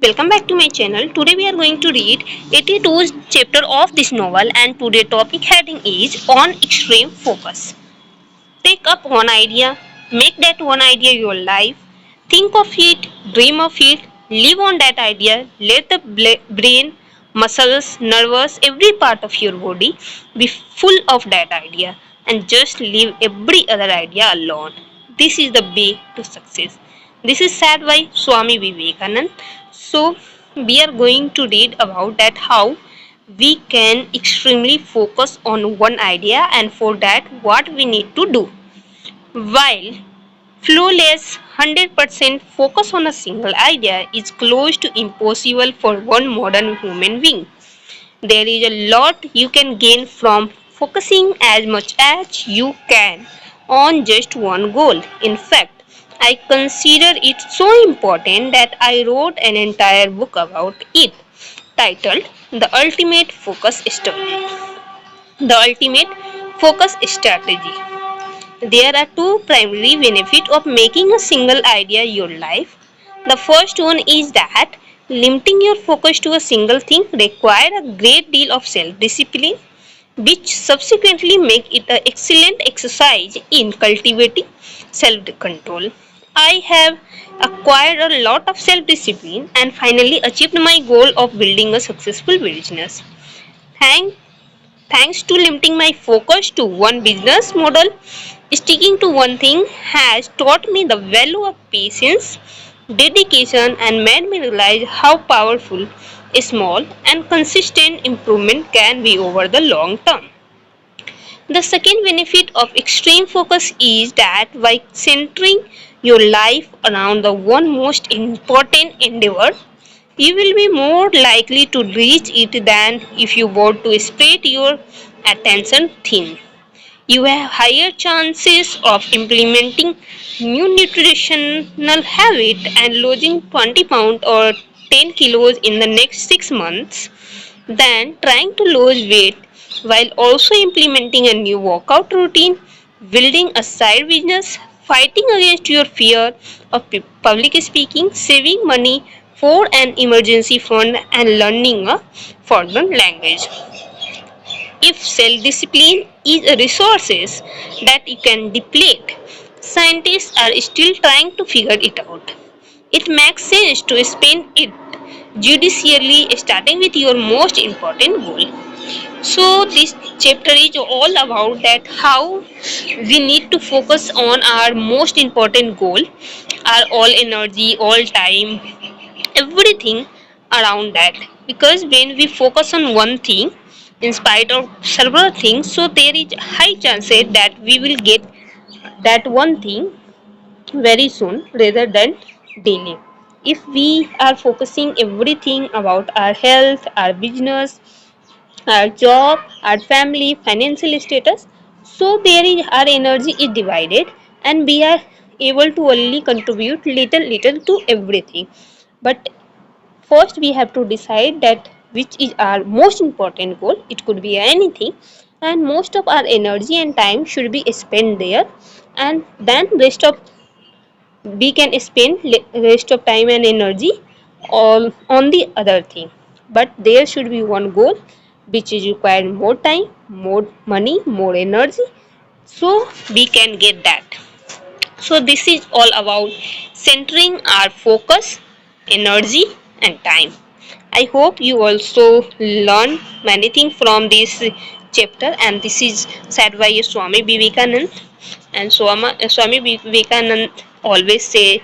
Welcome back to my channel. Today we are going to read 82nd chapter of this novel and today topic heading is on extreme focus. Take up one idea, make that one idea your life, think of it, dream of it, live on that idea, let the brain, muscles, nerves, every part of your body be full of that idea and just leave every other idea alone. This is the way to success. This is said by Swami Vivekanand. So we are going to read about that how we can extremely focus on one idea and for that what we need to do. While flawless 100% focus on a single idea is close to impossible for one modern human being, there is a lot you can gain from focusing as much as you can on just one goal. In fact, I consider it so important that I wrote an entire book about it titled The Ultimate Focus Strategy. The Ultimate Focus Strategy. There are two primary benefits of making a single idea your life. The first one is that limiting your focus to a single thing requires a great deal of self-discipline, which subsequently make it an excellent exercise in cultivating self-control. I have acquired a lot of self-discipline and finally achieved my goal of building a successful business. Thank Thanks to limiting my focus to one business model, sticking to one thing has taught me the value of patience, dedication, and made me realize how powerful a small and consistent improvement can be over the long term. The second benefit of extreme focus is that by centering your life around the one most important endeavor, you will be more likely to reach it than if you were to spread your attention thin. You have higher chances of implementing new nutritional habit and losing 20 pounds or 10 kilos in the next 6 months than trying to lose weight while also implementing a new workout routine, building a side business, fighting against your fear of public speaking, saving money for an emergency fund, and learning a foreign language. If self-discipline is a resource that you can deplete, scientists are still trying to figure it out. It makes sense to spend it judiciously starting with your most important goal. So this chapter is all about that how we need to focus on our most important goal, our all energy, all time, everything around that. Because when we focus on one thing, in spite of several things, so there is high chances that we will get that one thing very soon rather than delay. If we are focusing everything about our health, our business, our job, our family, financial status. So there is our energy is divided and we are able to only contribute little to everything. But first we have to decide that which is our most important goal. It could be anything and most of our energy and time should be spent there and then rest of we can spend rest of time and energy all on the other thing, but there should be one goal which is required more time, more money, more energy, so we can get that. So this is all about centering our focus, energy and time. I hope you also learn many things from this chapter, and this is said by Swami Vivekanand. And Swami Vivekanand always say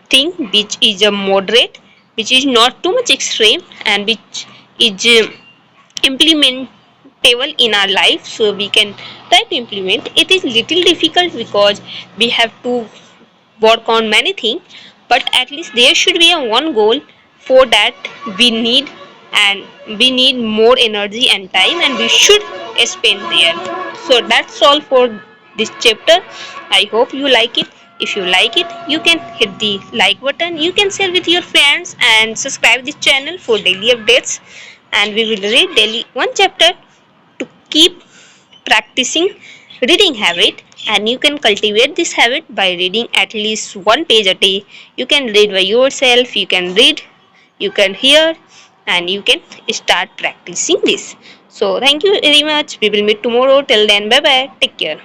thing which is a moderate, which is not too much extreme, and which is implementable in our life. So we can try to implement. It is little difficult because we have to work on many things, but at least there should be a one goal. For that we need and we need more energy and time and we should spend there. So that's all for this chapter. I hope you like it. If you like it, you can hit the like button, you can share with your friends and subscribe this channel for daily updates, and we will read daily one chapter to keep practicing reading habit. And you can cultivate this habit by reading at least one page a day. You can read by yourself, you can read you can hear and you can start practicing this. So thank you very much. We will meet tomorrow. Till then, bye bye. Take care.